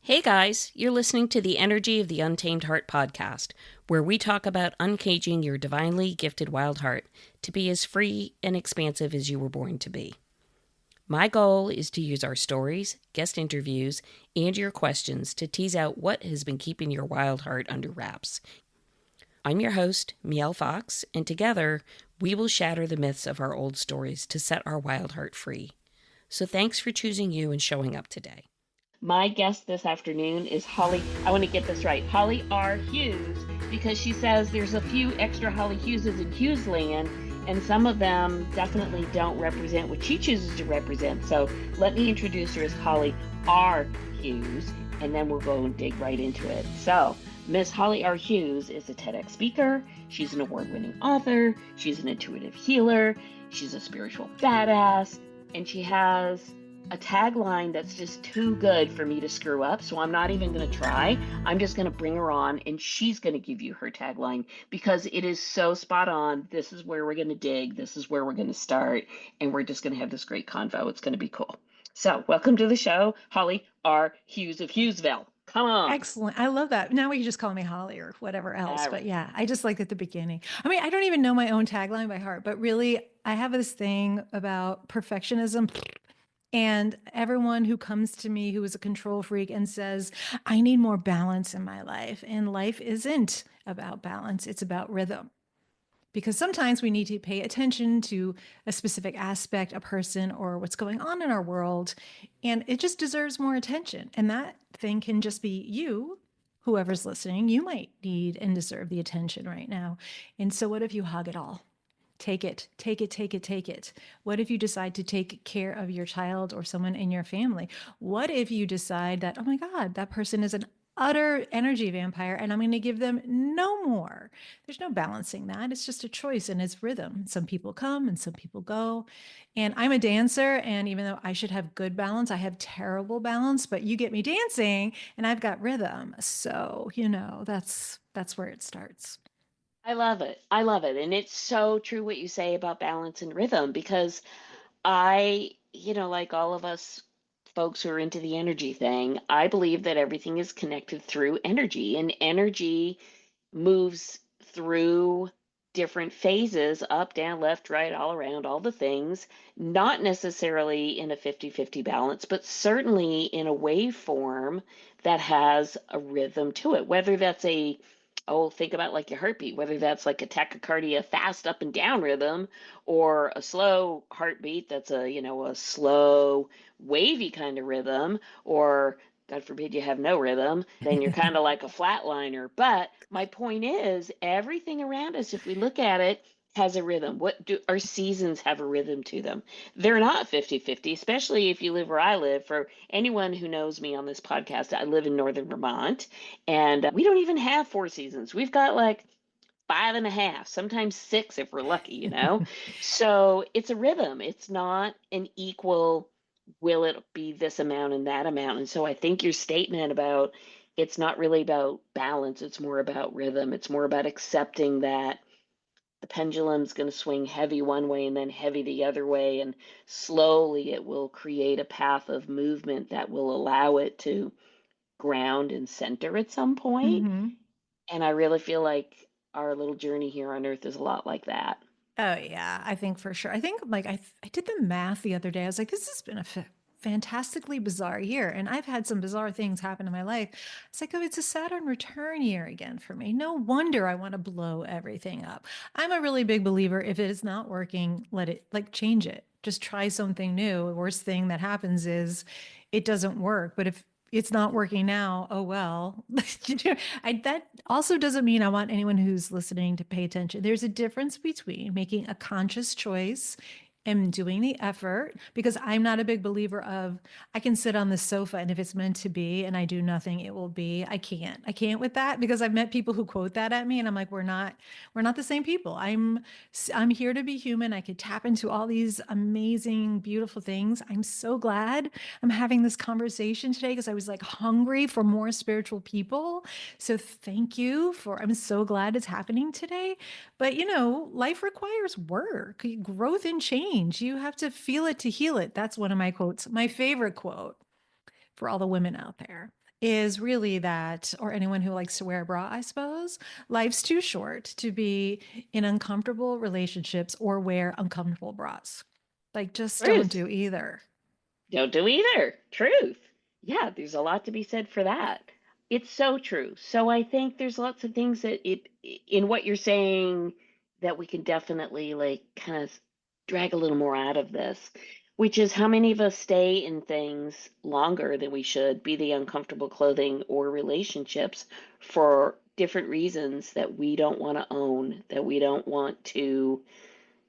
Hey guys, you're listening to the Energy of the Untamed Heart podcast, where we talk about uncaging your divinely gifted wild heart to be as free and expansive as you were born to be. My goal is to use our stories, guest interviews, and your questions to tease out what has been keeping your wild heart under wraps. I'm your host, Mielle Fox, and together we will shatter the myths of our old stories to set our wild heart free. So thanks for choosing you and showing up today. My guest this afternoon is Holly, I want to get this right, Holly R Hughes, because she says there's a few extra Holly Hugheses in Hughesland, and some of them definitely don't represent what she chooses to represent. So let me introduce her as Holly R Hughes, and then we'll go and dig right into it. So Miss Holly R Hughes is a TEDx speaker. She's an award-winning author. She's an intuitive healer. She's a spiritual badass, and she has a tagline that's just too good for me to screw up, so I'm not even going to try. I'm just going to bring her on, and she's going to give you her tagline because it is so spot on. This is where we're going to dig. This is where we're going to start, and we're just going to have this great convo. It's going to be cool. So welcome to the show, Holly R Hughes of Hughesville. Come on. Excellent. I love that. Now we can just call me Holly or whatever else. All But right. yeah, I just liked at the beginning. I mean, I don't even know my own tagline by heart, but really, I have this thing about perfectionism. And everyone who comes to me who is a control freak and says, I need more balance in my life. And life isn't about balance, it's about rhythm. Because sometimes we need to pay attention to a specific aspect, a person, or what's going on in our world. And it just deserves more attention. And that thing can just be you, whoever's listening. You might need and deserve the attention right now. And so, what if you hug it all? Take it, take it, take it, take it. What if you decide to take care of your child or someone in your family? What if you decide that, oh my God, that person is an utter energy vampire and I'm going to give them no more? There's no balancing that. It's just a choice and it's rhythm. Some people come and some people go. And I'm a dancer. And even though I should have good balance, I have terrible balance, but you get me dancing and I've got rhythm. So, that's where it starts. I love it. I love it. And it's so true what you say about balance and rhythm because like all of us folks who are into the energy thing, I believe that everything is connected through energy, and energy moves through different phases up, down, left, right, all around, all the things, not necessarily in a 50-50 balance, but certainly in a waveform that has a rhythm to it, whether that's think about like your heartbeat, whether that's like a tachycardia, fast up and down rhythm, or a slow heartbeat that's a slow, wavy kind of rhythm, or God forbid you have no rhythm, then you're kind of like a flatliner. But my point is, everything around us, if we look at it, has a rhythm. What do our seasons have a rhythm to them? They're not 50-50, especially if you live where I live. For anyone who knows me on this podcast, I live in northern Vermont, and we don't even have four seasons. We've got like five and a half, sometimes six if we're lucky. So it's a rhythm. It's not an equal, will it be this amount and that amount? And so I think your statement about it's not really about balance, it's more about rhythm. It's more about accepting that the pendulum's going to swing heavy one way and then heavy the other way. And slowly it will create a path of movement that will allow it to ground and center at some point. Mm-hmm. And I really feel like our little journey here on Earth is a lot like that. Oh yeah, I think for sure. I think like I did the math the other day. I was like, this has been a fantastically bizarre year, and I've had some bizarre things happen in my life. It's like, oh, it's a Saturn return year again for me. No wonder I want to blow everything up. I'm a really big believer. If it is not working, let it like change it. Just try something new. The worst thing that happens is it doesn't work. But if it's not working now, oh well. That also doesn't mean I want anyone who's listening to pay attention. There's a difference between making a conscious choice and doing the effort, because I'm not a big believer of I can sit on the sofa and if it's meant to be and I do nothing, it will be. I can't with that, because I've met people who quote that at me and I'm like, we're not the same people. I'm here to be human. I could tap into all these amazing, beautiful things. I'm so glad I'm having this conversation today because I was like hungry for more spiritual people. So thank you I'm so glad it's happening today. But life requires work, growth and change. You have to feel it to heal it. That's one of my quotes, my favorite quote for all the women out there. is really that, or anyone who likes to wear a bra, I suppose, life's too short to be in uncomfortable relationships or wear uncomfortable bras. Like, just don't Truth. do either. Don't do either. Truth. Yeah, there's a lot to be said for that. It's so true. So I think there's lots of things that it in what you're saying that we can definitely like kind of drag a little more out of this, which is how many of us stay in things longer than we should, be the uncomfortable clothing or relationships for different reasons that we don't want to own, that we don't want to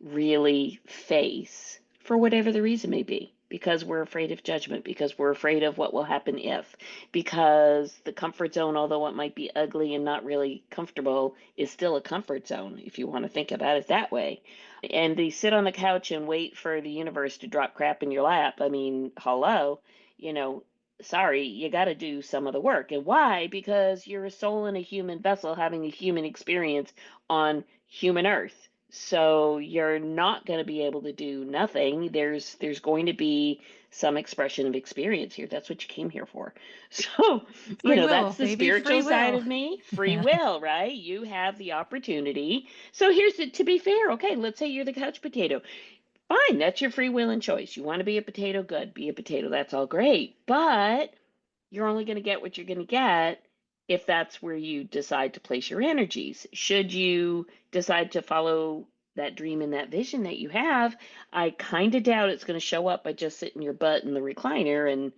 really face for whatever the reason may be, because we're afraid of judgment, because we're afraid of what will happen if, because the comfort zone, although it might be ugly and not really comfortable, is still a comfort zone if you want to think about it that way. And you sit on the couch and wait for the universe to drop crap in your lap. I mean, hello, you know, sorry, you got to do some of the work. And why? Because you're a soul in a human vessel having a human experience on human earth. So you're not going to be able to do nothing. There's going to be some expression of experience here. That's what you came here for. So, Free will, that's the baby, free spiritual side will. of me. Free Yeah. will, right? You have the opportunity. So here's the, to be fair, okay, let's say you're the couch potato. Fine, that's your free will and choice. You want to be a potato, good. Be a potato. That's all great. But you're only going to get what you're going to get if that's where you decide to place your energies. Should you decide to follow that dream and that vision that you have, I kind of doubt it's going to show up by just sitting your butt in the recliner and,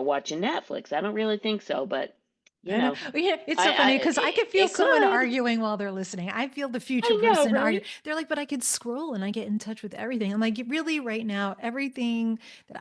watching Netflix. I don't really think so, but, you I know. know, Yeah, it's I, so I funny because I it, could feel it someone could. arguing while they're listening. I feel the future I know, person right? argue. They're like, but I could scroll and I get in touch with everything. I'm like, really, right now, everything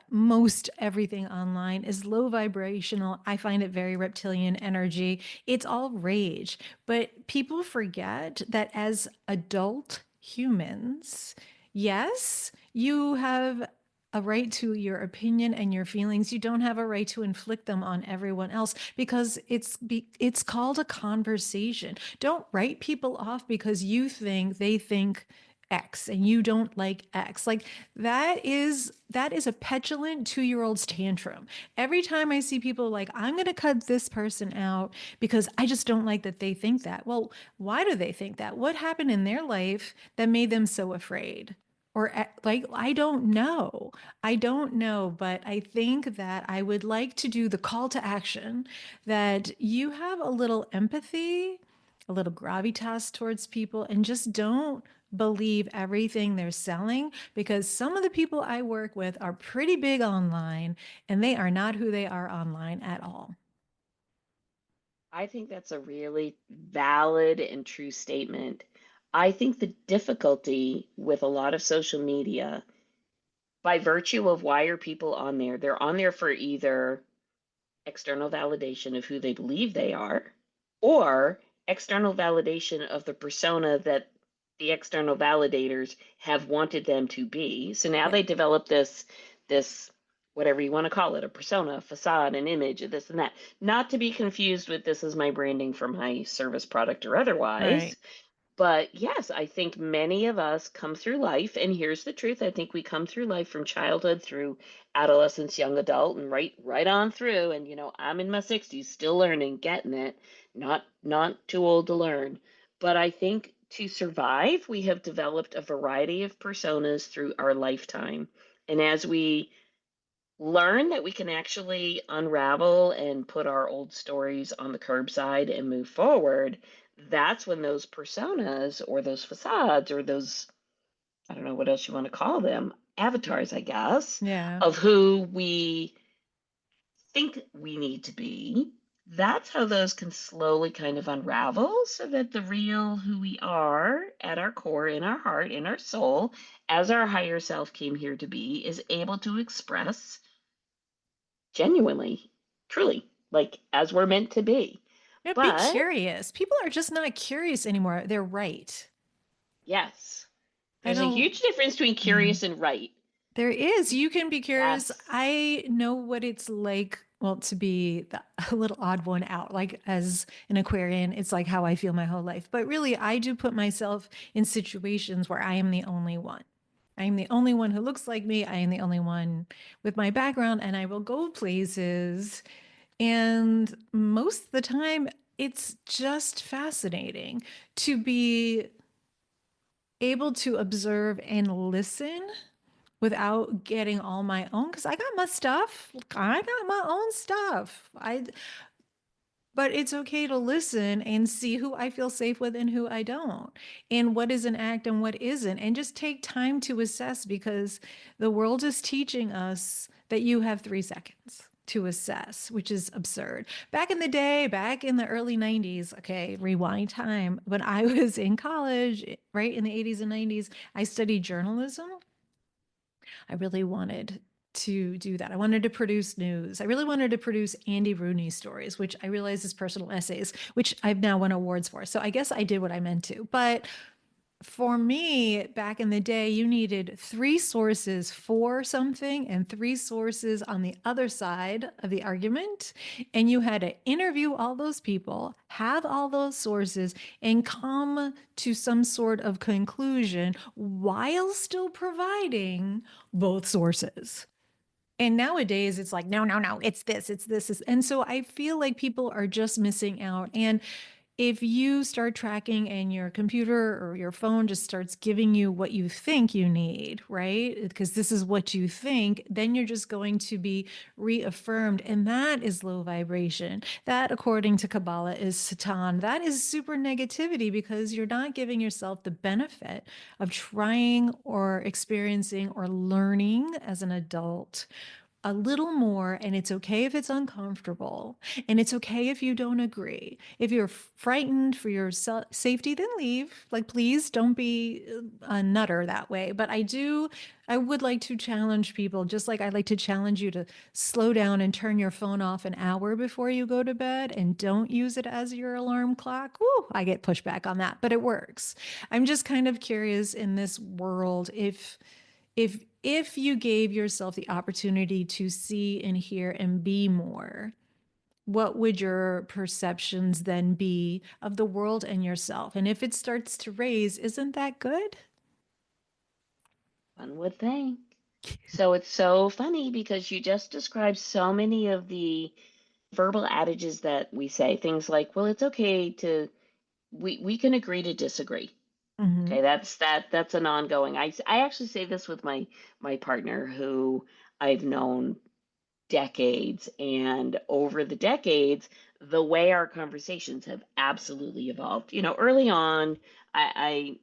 most everything online is low vibrational. I find it very reptilian energy. It's all rage. But people forget that as adult humans, yes, you have a right to your opinion and your feelings. You don't have a right to inflict them on everyone else because it's called a conversation. Don't write people off because you think they think X and you don't like X. Like that is a petulant 2 year old's tantrum. Every time I see people like, I'm going to cut this person out because I just don't like that they think that. Well, why do they think that? What happened in their life that made them so afraid? Or like, I don't know. I don't know, but I think that I would like to do the call to action that you have a little empathy, a little gravitas towards people, and just don't believe everything they're selling because some of the people I work with are pretty big online and they are not who they are online at all. I think that's a really valid and true statement. I think the difficulty with a lot of social media, by virtue of why are people on there, they're on there for either external validation of who they believe they are, or external validation of the persona that the external validators have wanted them to be. So now Yeah. they develop this whatever you want to call it, a persona, a facade, an image, this and that. Not to be confused with this is my branding for my service product or otherwise, Right. but yes, I think many of us come through life, and here's the truth. I think we come through life from childhood through adolescence, young adult, and right on through. And I'm in my 60s, still learning, getting it, not too old to learn. But I think to survive, we have developed a variety of personas through our lifetime. And as we learn that we can actually unravel and put our old stories on the curbside and move forward, that's when those personas or those facades or those, I don't know what else you want to call them, avatars, I guess, Yeah. of who we think we need to be. That's how those can slowly kind of unravel so that the real who we are at our core, in our heart, in our soul, as our higher self came here to be, is able to express genuinely, truly, like as we're meant to be. Yeah, be But curious. People are just not curious anymore. They're right. yes, I there's a don't. huge difference between Mm. curious and right. There is. You can be curious. Yes. I know what it's like, well, to be a little odd one out. Like as an Aquarian, it's like how I feel my whole life. But really, I do put myself in situations where I am the only one. I am the only one who looks like me. I am the only one with my background, and I will go places And most of the time, it's just fascinating to be able to observe and listen without getting all my own, because I got my stuff. I got my own stuff. But it's okay to listen and see who I feel safe with and who I don't, and what is an act and what isn't, and just take time to assess, because the world is teaching us that you have 3 seconds to assess, which is absurd. Back in the day, back in the early 90s, okay, rewind time, when I was in college, right in the 80s and 90s, I studied journalism. I really wanted to do that. I wanted to produce news. I really wanted to produce Andy Rooney stories, which I realize is personal essays, which I've now won awards for. So I guess I did what I meant to. But for me, back in the day, you needed 3 sources for something and 3 sources on the other side of the argument. And you had to interview all those people, have all those sources, and come to some sort of conclusion while still providing both sources. And nowadays it's like, no, no, no, it's this, it's this. And so I feel like people are just missing out. And if you start tracking and your computer or your phone just starts giving you what you think you need, right? Because this is what you think, then you're just going to be reaffirmed. And that is low vibration. That, according to Kabbalah, is Satan. That is super negativity, because you're not giving yourself the benefit of trying or experiencing or learning as an adult a little more. And it's okay if it's uncomfortable, and it's okay if you don't agree. If you're frightened for your safety, then leave. Like, please don't be a nutter that way. But I would like to challenge people, just like I like to challenge you to slow down and turn your phone off an hour before you go to bed and don't use it as your alarm clock. Woo, I get pushback on that, but it works. I'm just kind of curious, in this world, if you gave yourself the opportunity to see and hear and be more, what would your perceptions then be of the world and yourself? And if it starts to raise, isn't that good? One would think. So it's so funny because you just described so many of the verbal adages that we say, things like, well, it's okay to, we can agree to disagree. Mm-hmm. Okay, that's an ongoing. I actually say this with my partner who I've known decades, and over the decades, the way our conversations have absolutely evolved. Early on, I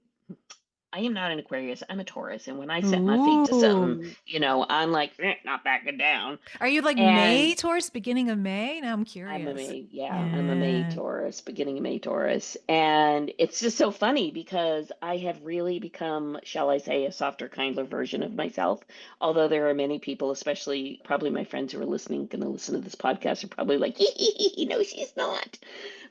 I am not an Aquarius, I'm a Taurus, and when I set my feet to something, Ooh. I'm like, not backing down. Are you like And May Taurus, beginning of May? Now I'm I'm a curious. May, yeah, I'm a May Yeah. Taurus, beginning of May Taurus. And it's just so funny because I have really become, shall I say, a softer, kinder version of myself. Although there are many people, especially probably my friends who are listening, going to listen to this podcast, are probably like, no, she's not.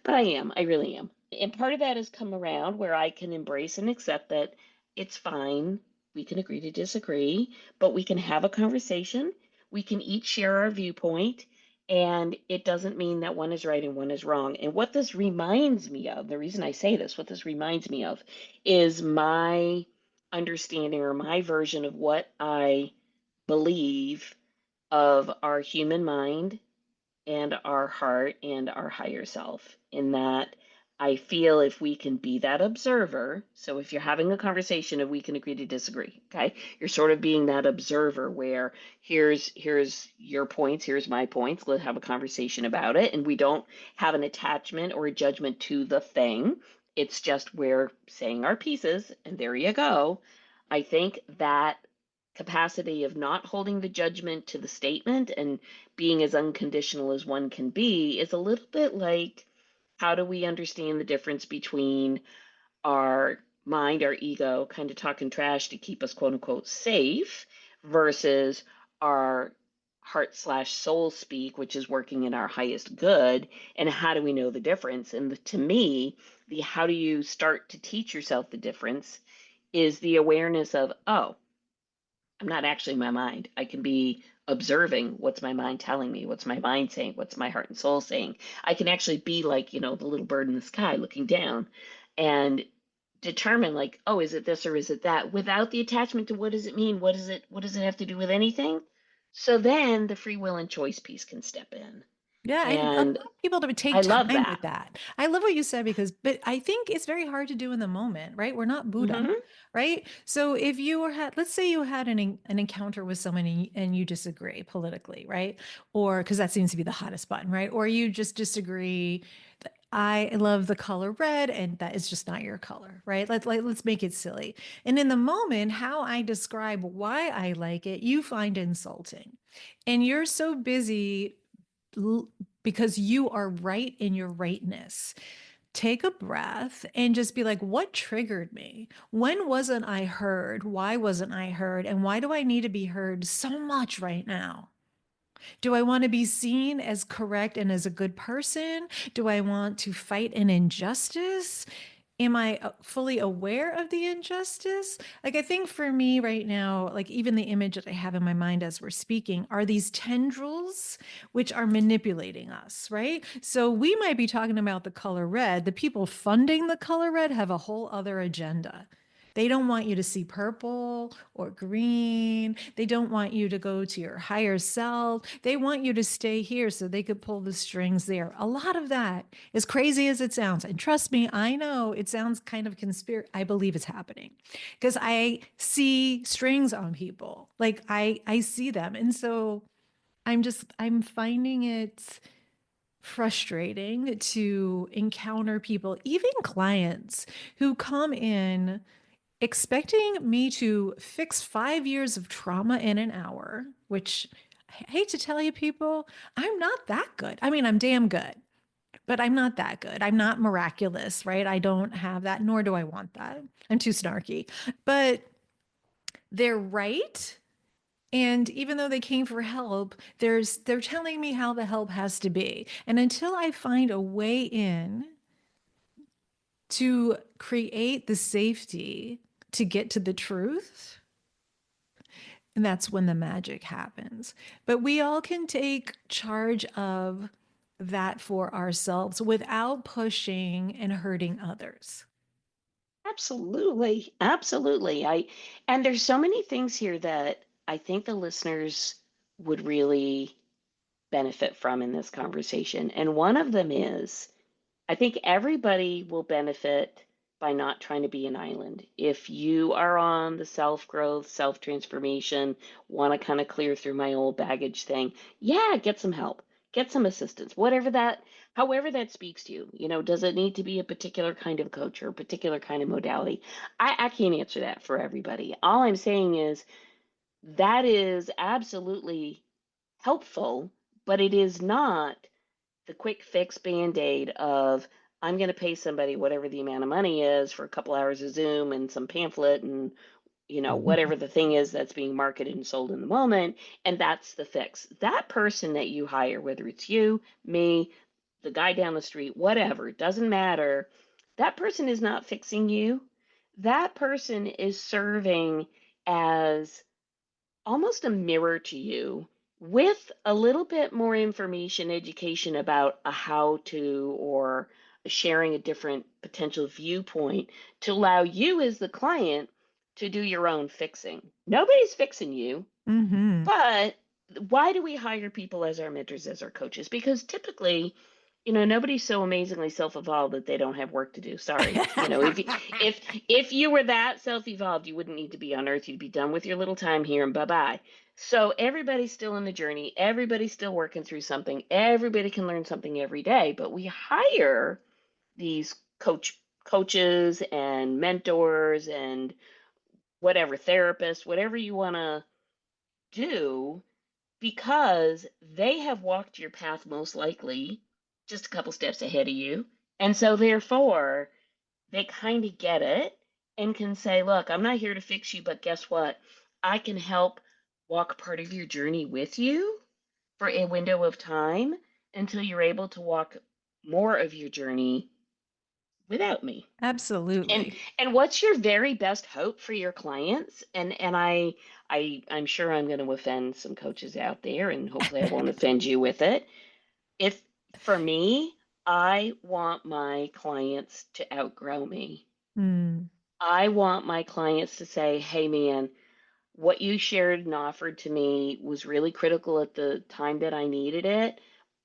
But I am, I really am. And part of that has come around where I can embrace and accept that it's fine. We can agree to disagree, but we can have a conversation. We can each share our viewpoint, and it doesn't mean that one is right and one is wrong. And what this reminds me of, the reason I say this, what this reminds me of is my understanding or my version of what I believe of our human mind and our heart and our higher self. In that, I feel if we can be that observer, so if you're having a conversation and we can agree to disagree, okay? You're sort of being that observer where here's your points, here's my points, let's have a conversation about it, and we don't have an attachment or a judgment to the thing. It's just we're saying our pieces, and there you go. I think that capacity of not holding the judgment to the statement and being as unconditional as one can be is a little bit like, how do we understand the difference between our mind, our ego, kind of talking trash to keep us quote unquote safe, versus our heart slash soul speak, which is working in our highest good? And how do we know the difference? And to me, the how do you start to teach yourself the difference is the awareness of, oh, I'm not actually my mind. I can be observing what's my mind telling me, what's my mind saying, what's my heart and soul saying. I can actually be like, the little bird in the sky looking down and determine like, oh, is it this or is it that, without the attachment to what does it mean? What does it have to do with anything? So then the free will and choice piece can step in. Yeah, and a lot And of people to take I love time that. with that. I love what you said because, but I think it's very hard to do in the moment, right? We're not Buddha, Hmm. right? So if you were had, let's say you had an encounter with someone and you disagree politically, right? Or because that seems to be the hottest button, right? Or you just disagree. I love the color red, and that is just not your color, right? Let's make it silly. And in the moment, how I describe why I like it, you find insulting, and you're so busy because you are right in your rightness. Take a breath and just be like, what triggered me? When wasn't I heard? Why wasn't I heard? And why do I need to be heard so much right now? Do I want to be seen as correct and as a good person? Do I want to fight an injustice? Am I fully aware of the injustice? Like, I think for me right now, like, even the image that I have in my mind as we're speaking are these tendrils which are manipulating us, right? So we might be talking about the color red. The people funding the color red have a whole other agenda. They don't want you to see purple or green. They don't want you to go to your higher self. They want you to stay here so they could pull the strings there. A lot of that, as crazy as it sounds, and trust me, I know it sounds kind of conspiracy. I believe it's happening because I see strings on people. Like I see them. And so I'm finding it frustrating to encounter people, even clients who come in expecting me to fix 5 years of trauma in an hour, which I hate to tell you people, I'm not that good. I mean, I'm damn good, but I'm not that good. I'm not miraculous, right? I don't have that, nor do I want that. I'm too snarky. But they're right. And even though they came for help, they're telling me how the help has to be. And until I find a way in to create the safety to get to the truth, and that's when the magic happens. But we all can take charge of that for ourselves without pushing and hurting others. Absolutely. Absolutely. And there's so many things here that I think the listeners would really benefit from in this conversation. And one of them is I think everybody will benefit by not trying to be an island. If you are on the self growth, self transformation, want to kind of clear through my old baggage thing, yeah, get some help, get some assistance, whatever that, however that speaks to you. You know, does it need to be a particular kind of coach or a particular kind of modality? I can't answer that for everybody. All I'm saying is that is absolutely helpful, but it is not the quick fix band-aid of I'm going to pay somebody whatever the amount of money is for a couple hours of Zoom and some pamphlet and whatever the thing is that's being marketed and sold in the moment, and that's the fix. That person that you hire, whether it's you, me, the guy down the street, whatever, it doesn't matter. That person is not fixing you. That person is serving as almost a mirror to you with a little bit more information, education about a how to or sharing a different potential viewpoint to allow you as the client to do your own fixing. Nobody's fixing you, Mm-hmm. but why do we hire people as our mentors, as our coaches? Because typically, nobody's so amazingly self-evolved that they don't have work to do. Sorry. If you were that self-evolved, you wouldn't need to be on earth. You'd be done with your little time here and bye-bye. So everybody's still in the journey. Everybody's still working through something. Everybody can learn something every day, but we hire these coaches and mentors and whatever therapists, whatever you want to do because they have walked your path most likely just a couple steps ahead of you. And so, therefore, they kind of get it and can say, look, I'm not here to fix you, but guess what? I can help walk part of your journey with you for a window of time until you're able to walk more of your journey without me. And Absolutely. and what's your very best hope for your clients? And I'm sure I'm going to offend some coaches out there, and hopefully I won't offend you with it. If for me, I want my clients to outgrow me. Mm. I want my clients to say, "Hey man, what you shared and offered to me was really critical at the time that I needed it,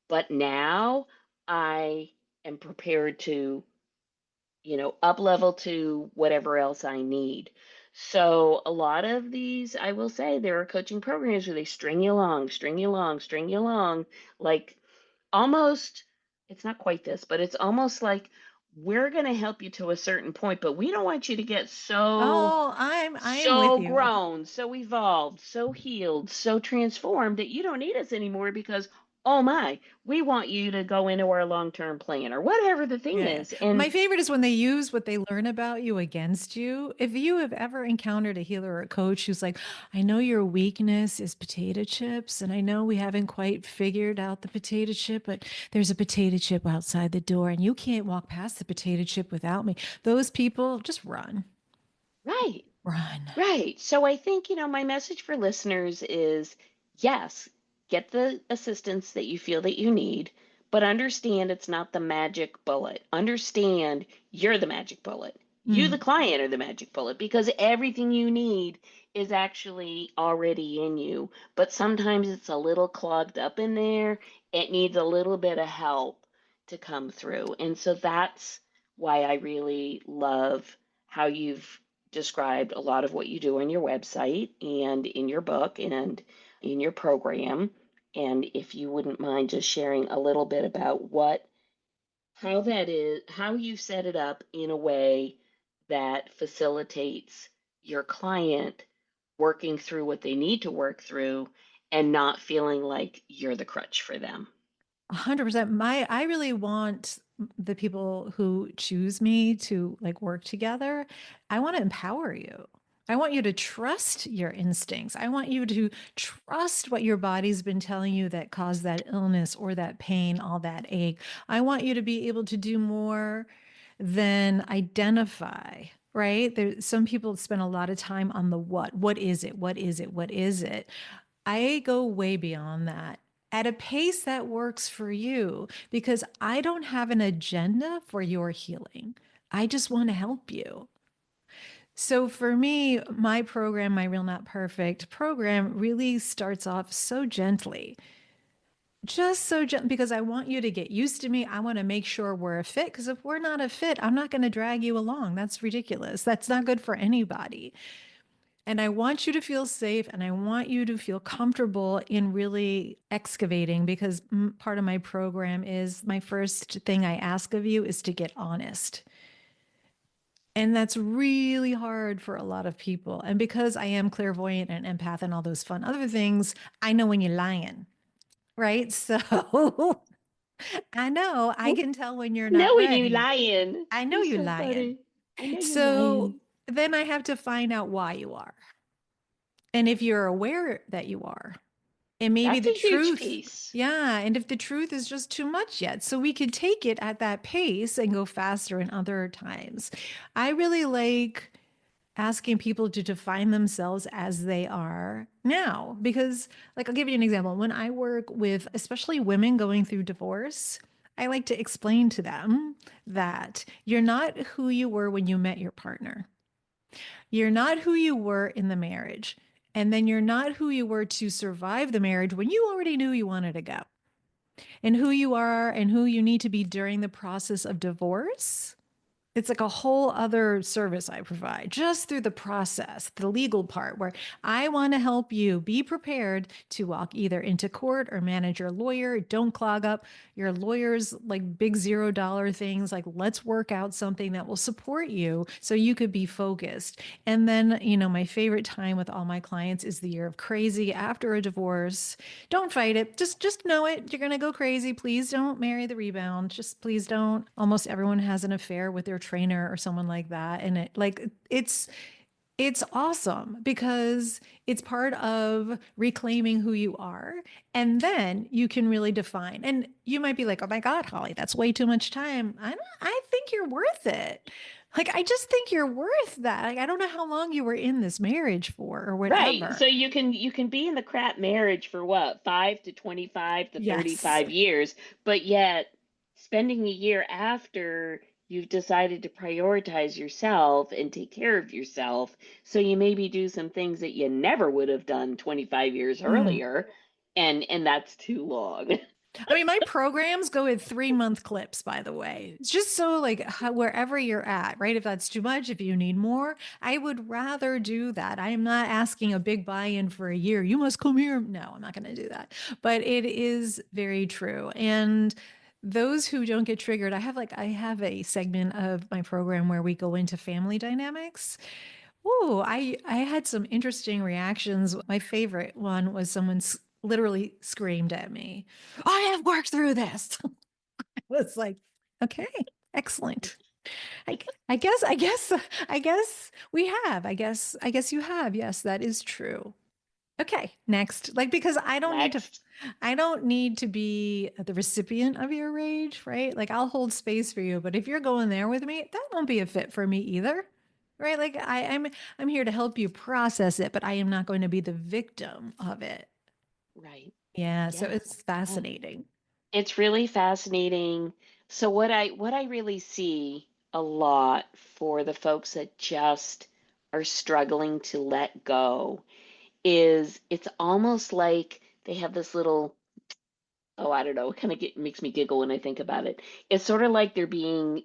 But now I am prepared to, up level to whatever else I need. So a lot of these, I will say, there are coaching programs where they string you along, string you along, string you along, like almost, it's not quite this, but it's almost like we're going to help you to a certain point, but we don't want you to get Oh, I am with so you. grown, so evolved, so healed, so transformed that you don't need us anymore because, oh my, we want you to go into our long-term plan or whatever the thing Yeah. is. And My favorite is when they use what they learn about you against you. If you have ever encountered a healer or a coach who's like, I know your weakness is potato chips, and I know we haven't quite figured out the potato chip, but there's a potato chip outside the door, and you can't walk past the potato chip without me. Those people just run, right. run. Right. So I think, my message for listeners is yes, get the assistance that you feel that you need, but understand it's not the magic bullet. Understand you're the magic bullet. You, the Mm. client, are the magic bullet because everything you need is actually already in you. But sometimes it's a little clogged up in there. It needs a little bit of help to come through. And so that's why I really love how you've described a lot of what you do on your website and in your book and in your program. And if you wouldn't mind just sharing a little bit about how that is, how you set it up in a way that facilitates your client working through what they need to work through and not feeling like you're the crutch for them. 100%. I really want the people who choose me to like work together. I want to empower you. I want you to trust your instincts. I want you to trust what your body's been telling you that caused that illness or that pain, all that ache. I want you to be able to do more than identify, right? Some people spend a lot of time on the what. What is it? What is it? What is it? I go way beyond that at a pace that works for you because I don't have an agenda for your healing. I just want to help you. So for me, my program, my Real Not Perfect program, really starts off so gently. Just so gentle because I want you to get used to me. I want to make sure we're a fit because if we're not a fit, I'm not going to drag you along. That's ridiculous. That's not good for anybody. And I want you to feel safe and I want you to feel comfortable in really excavating because part of my program is my first thing I ask of you is to get honest. And that's really hard for a lot of people. And because I am clairvoyant and empath and all those fun other things, I know when you're lying, right? So I know I can tell when you're not Knowing you ready. lying. I know You're you're so lying. funny. I know you're So lying. then I have to find out why you are. And if you're aware that you are, and maybe That's the a huge truth, piece. yeah, and if the truth is just too much yet, so we could take it at that pace and go faster in other times. I really like asking people to define themselves as they are now because like I'll give you an example. When I work with especially women going through divorce, I like to explain to them that you're not who you were when you met your partner. You're not who you were in the marriage. And then you're not who you were to survive the marriage when you already knew you wanted to go. And who you are and who you need to be during the process of divorce, it's like a whole other service I provide just through the process, the legal part, where I want to help you be prepared to walk either into court or manage your lawyer. Don't clog up your lawyer's like big $0 things. Like, let's work out something that will support you so you could be focused. And then, my favorite time with all my clients is the year of crazy after a divorce. Don't fight it. Just know it. You're gonna go crazy. Please don't marry the rebound. Just please don't. Almost everyone has an affair with their trainer or someone like that. And it's awesome because it's part of reclaiming who you are. And then you can really define. And you might be like, oh my God, Holly, that's way too much time. I think you're worth it. Like, I just think you're worth that. Like, I don't know how long you were in this marriage for or Right. whatever. So you can be in the crap marriage for what, 5 to 25 to Yes. 35 years, but yet spending a year after you've decided to prioritize yourself and take care of yourself, so you maybe do some things that you never would have done 25 years Mm. earlier, and that's too long. I mean, my programs go in 3 month clips, by the way. It's just so like wherever you're at, right? If that's too much, if you need more, I would rather do that. I am not asking a big buy in for a year. You must come here. No, I'm not going to do that. But it is very true. And those who don't get triggered, I have a segment of my program where we go into family dynamics. Oh, I had some interesting reactions. My favorite one was someone literally screamed at me, "I have worked through this." I was like, "Okay, excellent. I guess we have. I guess you have. Yes, that is true." Okay, next. Like because Next. I don't need to be the recipient of your rage, right? Like I'll hold space for you, but if you're going there with me, that won't be a fit for me either. Right? Like I'm here to help you process it, but I am not going to be the victim of it. Right. Yeah, so Yeah. it's Yeah. fascinating. It's really fascinating. So what I really see a lot for the folks that just are struggling to let go is it's almost like they have this little, oh, I don't know, it kind of makes me giggle when I think about it. It's sort of like they're being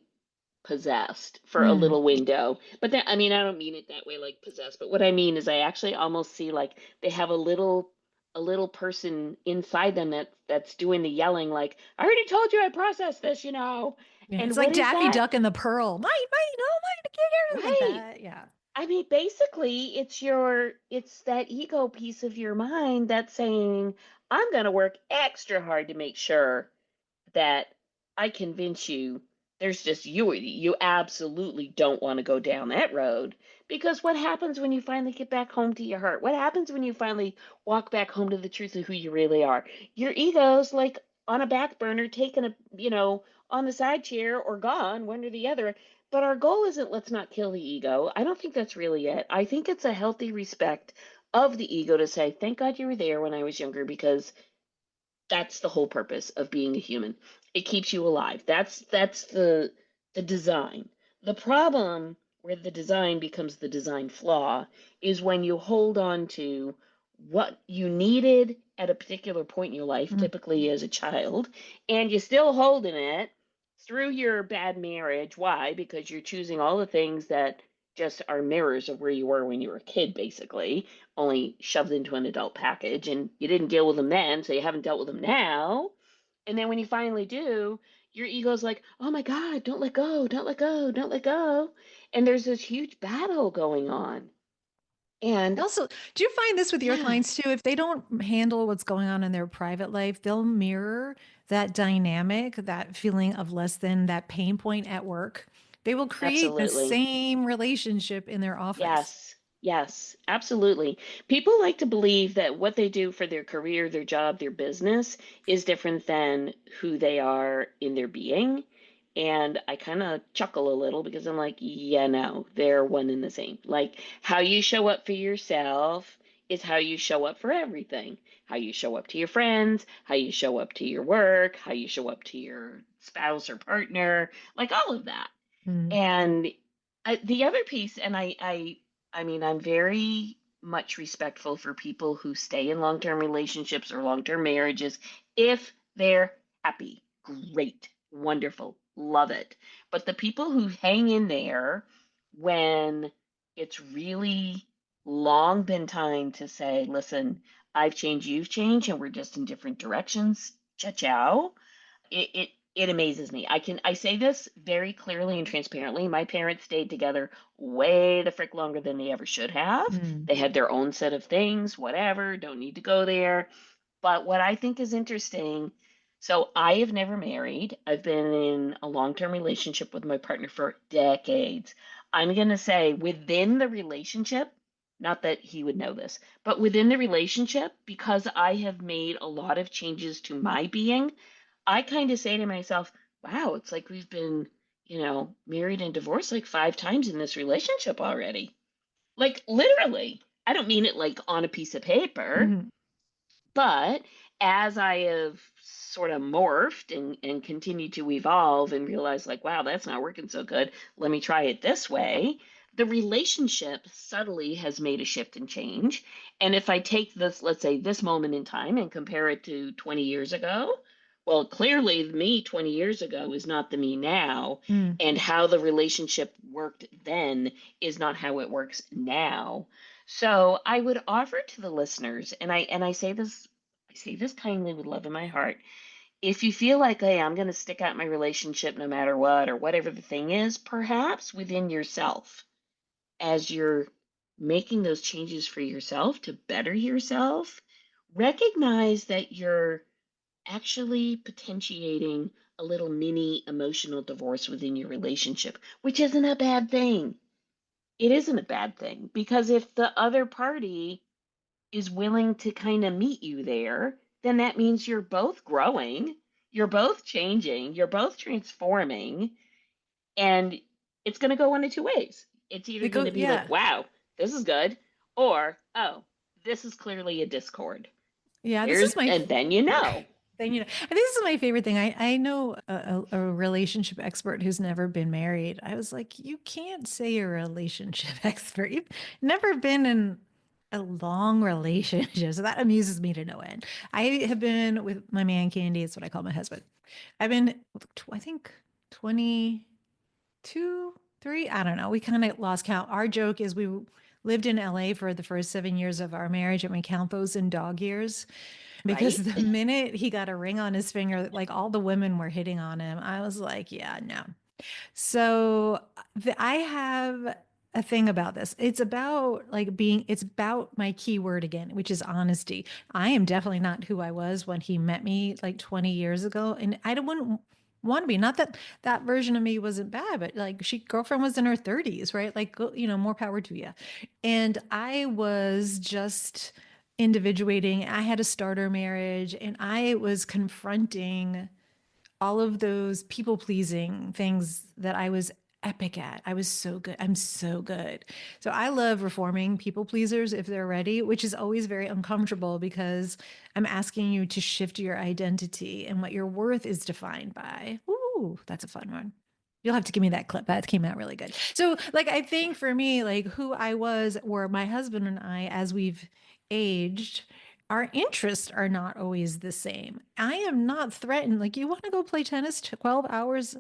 possessed for a Mm. little window. But that, I mean, I don't mean it that way, like possessed, but what I mean is I actually almost see like they have a little person inside them that's doing the yelling like, I already told you I processed this. Yeah, it's And like what is Daffy that? Duck and the Pearl. Might, no, might, I can't hear it like Right. that. Yeah. I mean, basically, it's that ego piece of your mind that's saying, I'm going to work extra hard to make sure that I convince you there's just you absolutely don't want to go down that road, because what happens when you finally get back home to your heart? What happens when you finally walk back home to the truth of who you really are? Your ego's like on a back burner, taken on the side chair or gone, one or the other. But our goal isn't let's not kill the ego. I don't think that's really it. I think it's a healthy respect of the ego to say, thank God you were there when I was younger, because that's the whole purpose of being a human. It keeps you alive. That's the design. The problem where the design becomes the design flaw is when you hold on to what you needed at a particular point in your life, Mm. typically as a child, and you're still holding it through your bad marriage. Why? Because you're choosing all the things that just are mirrors of where you were when you were a kid, basically, only shoved into an adult package, and you didn't deal with them then, so you haven't dealt with them now. And then when you finally do, your ego's like, oh my God, don't let go, don't let go, don't let go. And there's this huge battle going on. And Also, do you find this with your yeah, clients too? If they don't handle what's going on in their private life, they'll mirror that dynamic, that feeling of less than, that pain point at work. They will create the absolutely. same relationship in their office. Yes, yes, absolutely. People like to believe that what they do for their career, their job, their business is different than who they are in their being. And I kind of chuckle a little because I'm like, yeah, no, they're one and the same. Like how you show up for yourself is how you show up for everything. How you show up to your friends, how you show up to your work, how you show up to your spouse or partner, like all of that. Mm. And the other piece, and I mean, I'm very much respectful for people who stay in long-term relationships or long-term marriages if they're happy. Great, wonderful, love it. But the people who hang in there when it's really long been time to say, listen, I've changed, you've changed, and we're just in different directions. Ciao, ciao. It amazes me. I say this very clearly and transparently. My parents stayed together way the frick longer than they ever should have. Mm. They had their own set of things, whatever, don't need to go there. But what I think is interesting, so I have never married. I've been in a long-term relationship with my partner for decades. I'm going to say within the relationship, not that he would know this, but within the relationship, because I have made a lot of changes to my being, I kind of say to myself, wow, it's like we've been, married and divorced like 5 times in this relationship already. Like literally. I don't mean it like on a piece of paper, Mhm. but as I have sort of morphed and continued to evolve and realize, like, wow, that's not working so good. Let me try it this way. The relationship subtly has made a shift and change. And if I take this, let's say this moment in time and compare it to 20 years ago, Well, clearly, me 20 years ago is not the me now, Mm. and how the relationship worked then is not how it works now. So I would offer to the listeners, and I I say this kindly with love in my heart. If you feel like, hey, I'm going to stick out my relationship no matter what, or whatever the thing is, perhaps within yourself, as you're making those changes for yourself to better yourself, recognize that you're actually potentiating a little mini emotional divorce within your relationship, which isn't a bad thing. It isn't a bad thing because if the other party is willing to kind of meet you there, then that means you're both growing, you're both changing, you're both transforming, and it's going to go one of two ways. It's either It going go, to be like, yeah. wow, this is good, or, oh, this is clearly a discord. Yeah, this There's, is my and then you know. thing. I think this is my favorite thing. I know a relationship expert who's never been married. I was like, you can't say you're a relationship expert. You've never been in a long relationship. So that amuses me to no end. I have been with my man Candy. It's what I call my husband. I've been, I think, 22, 3. I don't know. We kind of lost count. Our joke is we lived in LA for the first 7 years of our marriage, and we count those in dog years because Right? the minute he got a ring on his finger, like all the women were hitting on him. I was like, yeah, no. So I have a thing about this. It's about like being, it's about my keyword again, which is honesty. I am definitely not who I was when he met me like 20 years ago. And I don't wouldn't want to be. Not that that version of me wasn't bad, but like she girlfriend was in her 30s, right? Like, more power to you. And I was just individuating. I had a starter marriage and I was confronting all of those people pleasing things that I was epic at. I was so good. I'm so good. So I love reforming people pleasers if they're ready, which is always very uncomfortable because I'm asking you to shift your identity and what your worth is defined by. Ooh, that's a fun one. You'll have to give me that clip. That came out really good. So, like, I think for me, like, who I was, or my husband and I, as we've aged, our interests are not always the same. I am not threatened. Like, you want to go play tennis 12 hours?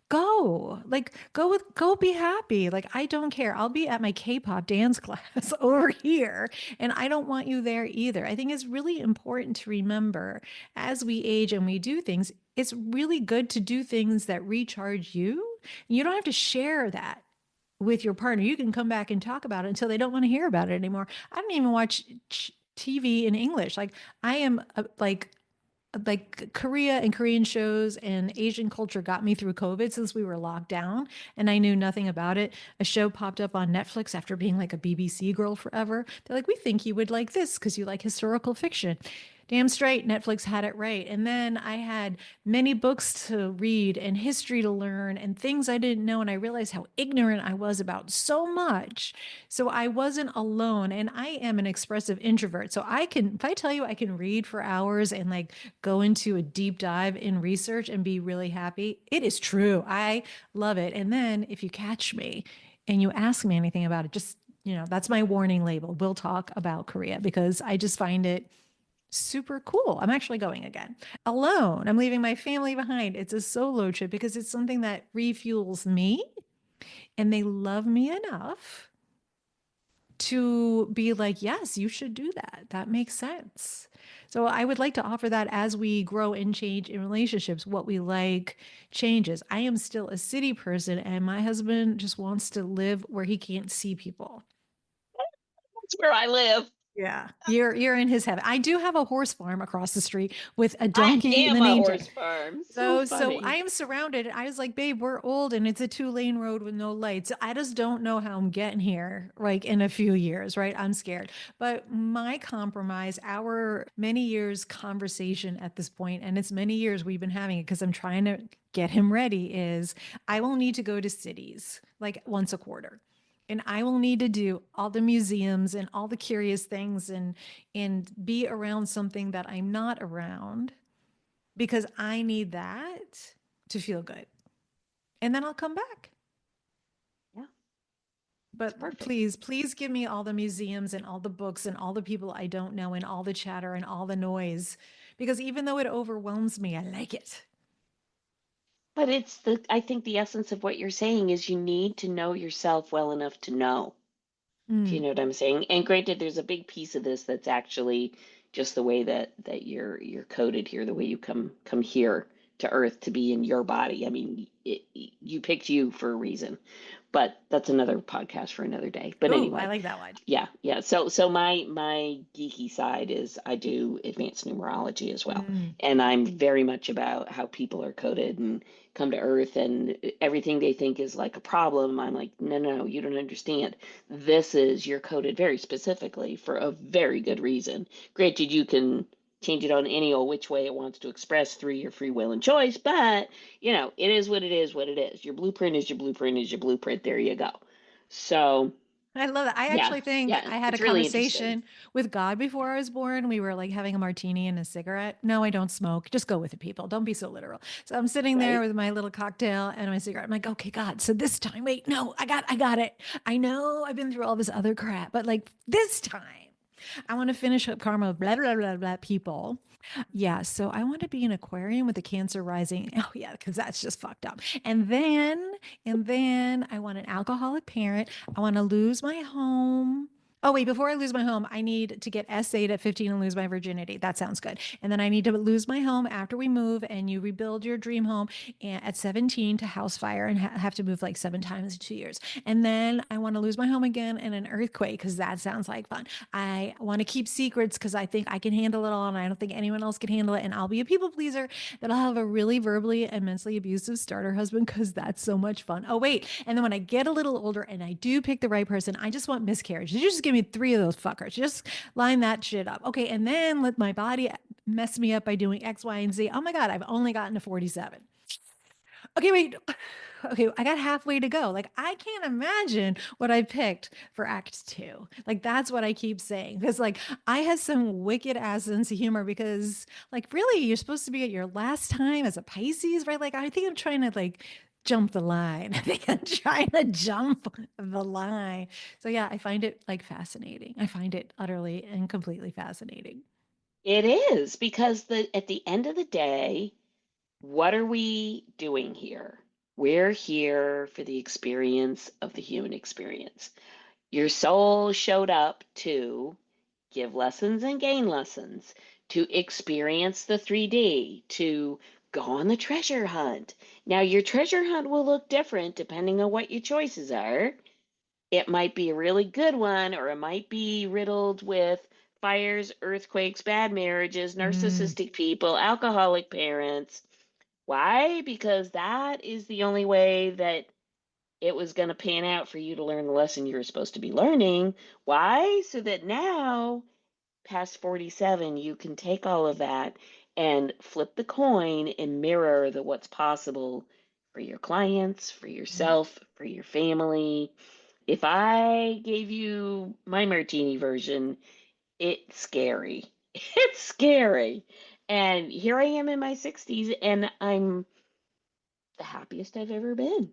Go. Like, go be happy. Like, I don't care. I'll be at my K-pop dance class over here, and I don't want you there either. I think it's really important to remember as we age and we do things, it's really good to do things that recharge you. You don't have to share that with your partner. You can come back and talk about it until they don't want to hear about it anymore. I don't even watch TV in English. Like I am like Korea and Korean shows and Asian culture got me through COVID since we were locked down and I knew nothing about it. A show popped up on Netflix after being like a BBC girl forever. They're like, we think you would like this because you like historical fiction. Damn straight, Netflix had it right. And then I had many books to read and history to learn and things I didn't know. And I realized how ignorant I was about so much. So I wasn't alone. And I am an expressive introvert. So I can, if I tell you I can read for hours and like go into a deep dive in research and be really happy, it is true. I love it. And then if you catch me and you ask me anything about it, just, that's my warning label. We'll talk about Korea because I just find it super cool. I'm actually going again alone. I'm leaving my family behind. It's a solo trip because it's something that refuels me and they love me enough to be like, yes, you should do that. That makes sense. So I would like to offer that as we grow and change in relationships, what we like changes. I am still a city person and my husband just wants to live where he can't see people. That's where I live. Yeah, you're in his heaven. I do have a horse farm across the street with a I donkey in am the a manger. horse farm. So So I funny. am surrounded. I was like, babe, we're old and it's a 2-lane road with no lights. I just don't know how I'm getting here, like in a few years, right? I'm scared. But my compromise, our many years conversation at this point, and it's many years we've been having it because I'm trying to get him ready, is I will need to go to cities like once a quarter. And I will need to do all the museums and all the curious things and be around something that I'm not around because I need that to feel good. And then I'll come back. Yeah, it's But perfect. please, please give me all the museums and all the books and all the people I don't know and all the chatter and all the noise because even though it overwhelms me, I like it. But I think the essence of what you're saying is you need to know yourself well enough to know. If you Mm. know what I'm saying. And granted, there's a big piece of this that's actually just the way that you're coded here, the way you come here to Earth to be in your body. I mean, you picked you for a reason, but that's another podcast for another day. But Ooh, I anyway, like that one. yeah, yeah. So my geeky side is I do advanced numerology as well, Mm. and I'm very much about how people are coded and come to Earth, and everything they think is like a problem. I'm like, no, no, no, you don't understand. This is you're coded very specifically for a very good reason. Granted, you can change it on any old which way it wants to express through your free will and choice, but it is what it is, what it is. Your blueprint is your blueprint is your blueprint. There you go. So I love that. I yeah, actually think yeah, I had a it's really interesting. conversation with God before I was born. We were like having a martini and a cigarette. No, I don't smoke. Just go with it, people. Don't be so literal. So I'm sitting there Right? with my little cocktail and my cigarette. I'm like, okay, God. So this time, wait, no, I got it. I know I've been through all this other crap, but like this time, I want to finish up karma, blah, blah, blah, blah, people. Yeah, so I want to be an Aquarium with a Cancer rising. Oh yeah, because that's just fucked up. And then I want an alcoholic parent. I want to lose my home. Oh wait, before I lose my home, I need to get essayed at 15 and lose my virginity. That sounds good. And then I need to lose my home after we move and you rebuild your dream home at 17 to house fire and have to move like 7 times in 2 years. And then I want to lose my home again in an earthquake because that sounds like fun. I want to keep secrets because I think I can handle it all and I don't think anyone else can handle it. And I'll be a people pleaser that I'll have a really verbally and mentally abusive starter husband because that's so much fun. Oh, wait. And then when I get a little older and I do pick the right person, I just want miscarriage. You just give me 3 of those fuckers. Just line that shit up. Okay. And then let my body mess me up by doing X, Y, and Z. Oh my God, I've only gotten to 47. Okay, wait. Okay, I got halfway to go. Like, I can't imagine what I picked for Act Two. Like, that's what I keep saying. Because, like, I had some wicked ass sense of humor because, like, really, you're supposed to be at your last time as a Pisces, right? Like, I think I'm trying to, like, jump the line. I think I'm trying to jump the line. So, yeah, I find it, like, fascinating. I find it utterly and completely fascinating. It is because at the end of the day, what are we doing here? We're here for the experience of the human experience. Your soul showed up to give lessons and gain lessons, to experience the 3D, to go on the treasure hunt. Now, your treasure hunt will look different depending on what your choices are. It might be a really good one, or it might be riddled with fires, earthquakes, bad marriages, Mm, narcissistic people, alcoholic parents. Why? Because that is the only way that it was going to pan out for you to learn the lesson you were supposed to be learning. Why? So that now, past 47, you can take all of that and flip the coin and mirror the what's possible for your clients, for mm, yourself, for your family. If I gave you my martini version, it's scary. It's scary. And here I am in my 60s, and I'm the happiest I've ever been.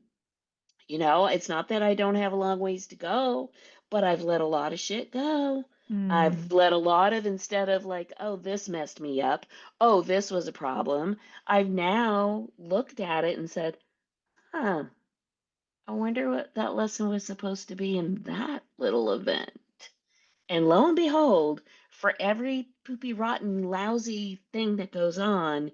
It's not that I don't have a long ways to go, but I've let a lot of shit go. I've mm. let a lot of, instead of like, oh, this messed me up, oh, this was a problem, I've now looked at it and said, huh, I wonder what that lesson was supposed to be in that little event. And lo and behold, for every poopy, rotten, lousy thing that goes on,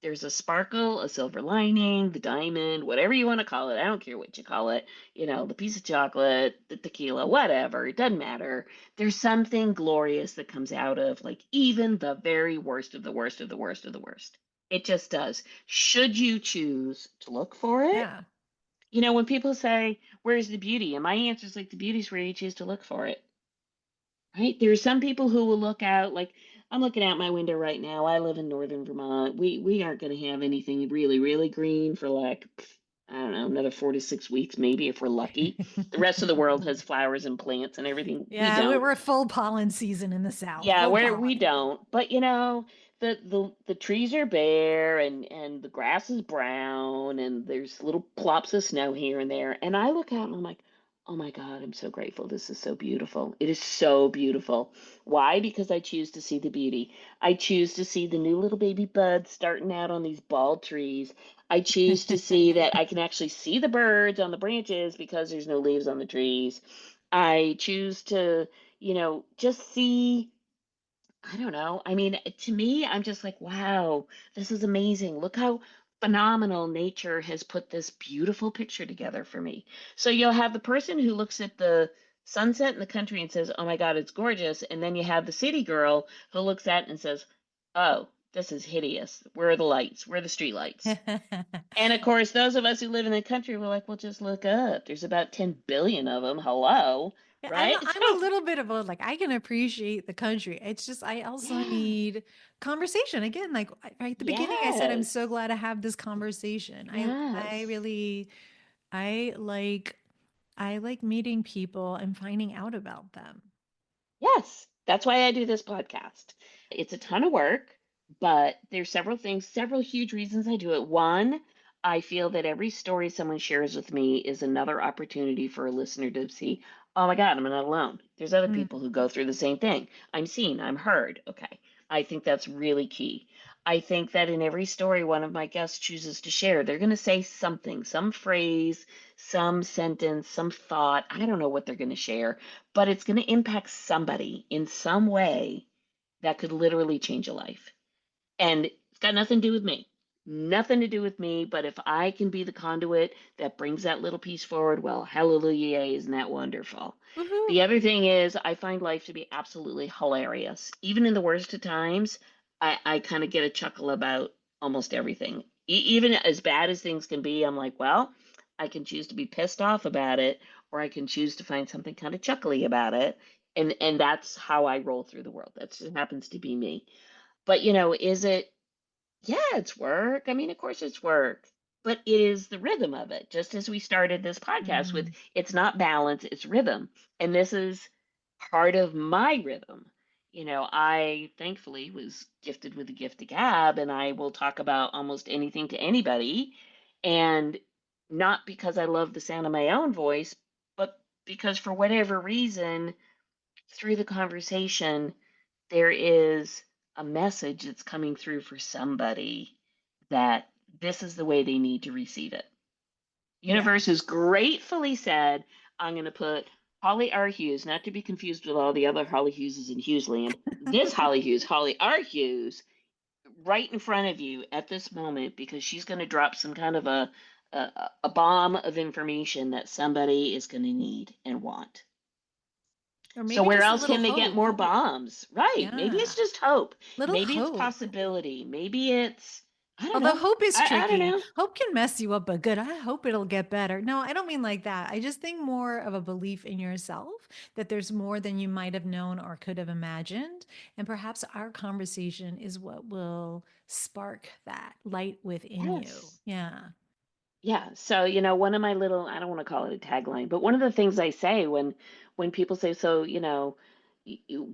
there's a sparkle, a silver lining, the diamond, whatever you want to call it. I don't care what you call it. The piece of chocolate, the tequila, whatever. It doesn't matter. There's something glorious that comes out of like even the very worst of the worst of the worst of the worst. It just does. Should you choose to look for it? Yeah. When people say, where's the beauty? And my answer is like, the beauty's where you choose to look for it. Right? There are some people who will look out, like I'm looking out my window right now. I live in northern Vermont. We aren't going to have anything really, really green for like, I don't know, another 4 to 6 weeks, maybe if we're lucky. The rest of the world has flowers and plants and everything. We Yeah, don't. we're full pollen season in the South. Yeah, Full we pollen. don't. But the trees are bare and the grass is brown and there's little plops of snow here and there. And I look out and I'm like, Oh my God, I'm so grateful. This is so beautiful. It is so beautiful. Why? Because I choose to see the beauty. I choose to see the new little baby buds starting out on these bald trees. I choose to see that I can actually see the birds on the branches because there's no leaves on the trees. I choose to, just see. I don't know. I mean, to me, I'm just like, wow, this is amazing. Look how phenomenal nature has put this beautiful picture together for me. So you'll have the person who looks at the sunset in the country and says, oh my God, it's gorgeous. And then you have the city girl who looks at it and says, oh, this is hideous. Where are the lights? Where are the street lights? And of course, those of us who live in the country were like, well, just look up. There's about 10 billion of them. Hello, Yeah, right? I'm a little bit of a like I can appreciate the country. It's just I also Yeah, need conversation. Again, like right at the beginning I said I'm so yes, glad to have this conversation. I yes. really I like I like meeting people and finding out about them. Yes, that's why I do this podcast. It's a ton of work, but there's several things, several huge reasons I do it. One, I feel that every story someone shares with me is another opportunity for a listener to see, oh my God, I'm not alone. There's other people who go through the same thing. I'm seen, I'm heard. Okay. I think that's really key. I think that in every story one of my guests chooses to share, they're going to say something, some phrase, some sentence, some thought. I don't know what they're going to share, but it's going to impact somebody in some way that could literally change a life. And it's got nothing to do with me. Nothing to do with me, but if I can be the conduit that brings that little piece forward, well, hallelujah, isn't that wonderful? Woohoo. The other thing is, I find life to be absolutely hilarious. Even in the worst of times, I kind of get a chuckle about almost everything. Even as bad as things can be, I'm like, well, I can choose to be pissed off about it, or I can choose to find something kind of chuckly about it. And that's how I roll through the world. That just happens to be me. But is it yeah, it's work. I mean, of course it's work, but it is the rhythm of it. Just as we started this podcast with, Mm. it's not balance, it's rhythm. And this is part of my rhythm. I thankfully was gifted with the gift of gab, and I will talk about almost anything to anybody. And not because I love the sound of my own voice, but because for whatever reason, through the conversation, there is a message that's coming through for somebody that this is the way they need to receive it. Yeah. Universe has gratefully said, I'm going to put Holly R Hughes, not to be confused with all the other Holly Hugheses in Hughesland, this Holly Hughes, Holly R Hughes, right in front of you at this moment because she's going to drop some kind of a bomb of information that somebody is going to need and want. Or So maybe where just a else little can they get hope. more bombs? Right. Maybe it's Yeah. just hope. Little Maybe it's hope. possibility. Maybe it's I don't Although know. hope is I don't tricky. know. Hope can mess you up, but good. I hope it'll get better. No, I don't mean like that. I just think more of a belief in yourself that there's more than you might have known or could have imagined. And perhaps our conversation is what will spark that light within you. Yes. Yeah. Yeah. So, one of my little, I don't want to call it a tagline, but one of the things I say when people say, so,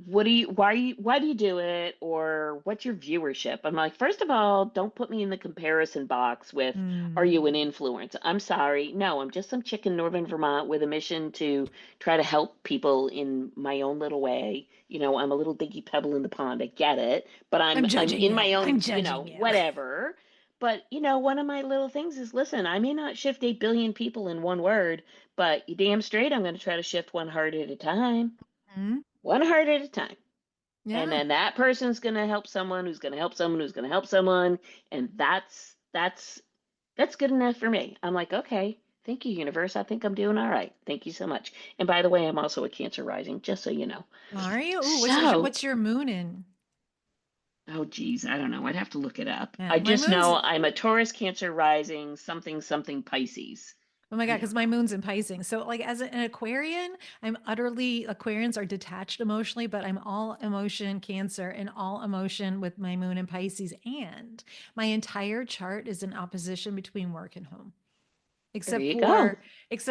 what do you, why do you do it? Or what's your viewership? I'm like, first of all, don't put me in the comparison box with, are Mm. you an influencer? I'm sorry. No, I'm just some chick in Northern Vermont with a mission to try to help people in my own little way. I'm a little dinky pebble in the pond. I get it, but I'm I'm judging in you. my own, I'm judging you. whatever. But one of my little things is listen, I may not shift 8 billion people in one word, but you damn straight I'm going to try to shift one heart at a time. Mm. One heart at a time. And Yeah. then that person's going to help someone who's going to help someone who's going to help someone, and that's good enough for me. I'm like, "Okay, thank you universe. I think I'm doing all right. Thank you so much." And by the way, I'm also a Cancer rising, just so you know. Are you? Ooh, So, what's your moon in? oh geez, I don't know. I'd have to look it up. Yeah, I my just moon's know I'm a Taurus Cancer rising, something something Pisces. Oh my I God, don't because my know. moon's in Pisces. So, like, as an Aquarian, Aquarians are detached emotionally, but I'm all emotion Cancer and all emotion with my moon in Pisces. And my entire chart is in opposition between work and home. There except you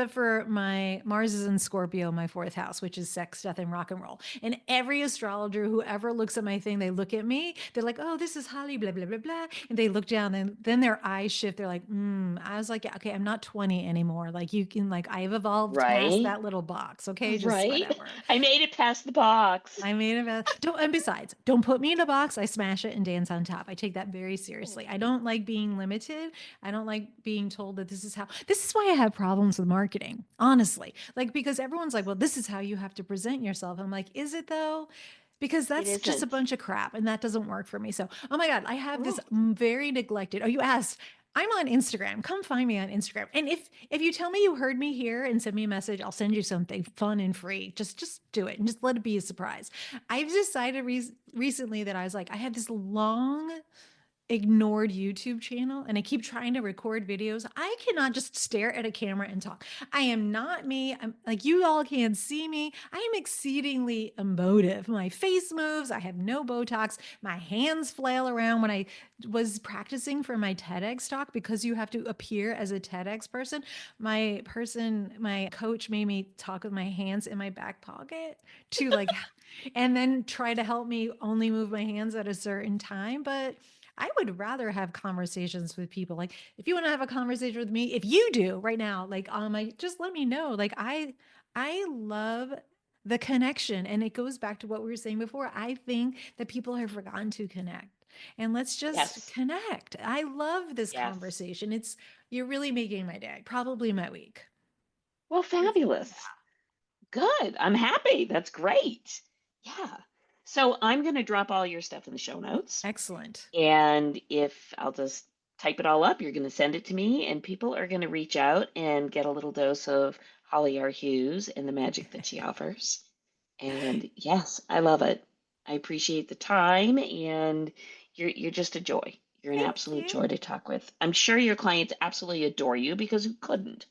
go. for my Mars is in Scorpio, my fourth house, which is sex, death, and rock and roll. And every astrologer who ever looks at my thing, they look at me, they're like, "Oh, this is Holly, blah blah blah blah," and they look down, and then their eyes shift. They're like, I was like, yeah, okay, I'm not 20 anymore. Like you can, like, I've evolved past Right? that little box. Okay, just Right? whatever. I made it past the box. I made a don't, and besides, don't put me in a box. I smash it and dance on top. I take that very seriously. I don't like being limited. I don't like being told that this is why I have problems with marketing, honestly. Like, because everyone's like, well, this is how you have to present yourself. I'm like, is it though? Because It that's just a isn't. bunch of crap and that doesn't work for me. So, oh my God, I have this Oh, very neglected. Oh, you asked. I'm on Instagram. Come find me on Instagram. And if you tell me you heard me here and send me a message, I'll send you something fun and free. Just do it and just let it be a surprise. I've decided recently that I was like, I had this long ignored YouTube channel and I keep trying to record videos. I cannot just stare at a camera and talk. I am not me. I'm like, you all can't see me. I am exceedingly emotive. My face moves. I have no Botox. My hands flail around when I was practicing for my TEDx talk because you have to appear as a TEDx person. My coach made me talk with my hands in my back pocket to like, and then try to help me only move my hands at a certain time. But I would rather have conversations with people. Like, if you want to have a conversation with me, if you do right now, like on my, just let me know. Like, I love the connection, and it goes back to what we were saying before. I think that people have forgotten to connect, and let's just yes. connect. I love this Yes. conversation. You're really making my day, probably my week. Well, It's- fabulous. Good. I'm happy. That's great. Yeah. So I'm going to drop all your stuff in the show notes. Excellent. And if I'll just type it all up, you're going to send it to me, and people are going to reach out and get a little dose of Holly R Hughes and the magic that she offers. And yes, I love it. I appreciate the time, and you're just a joy. You're an Thank absolute you. joy to talk with. I'm sure your clients absolutely adore you because who couldn't?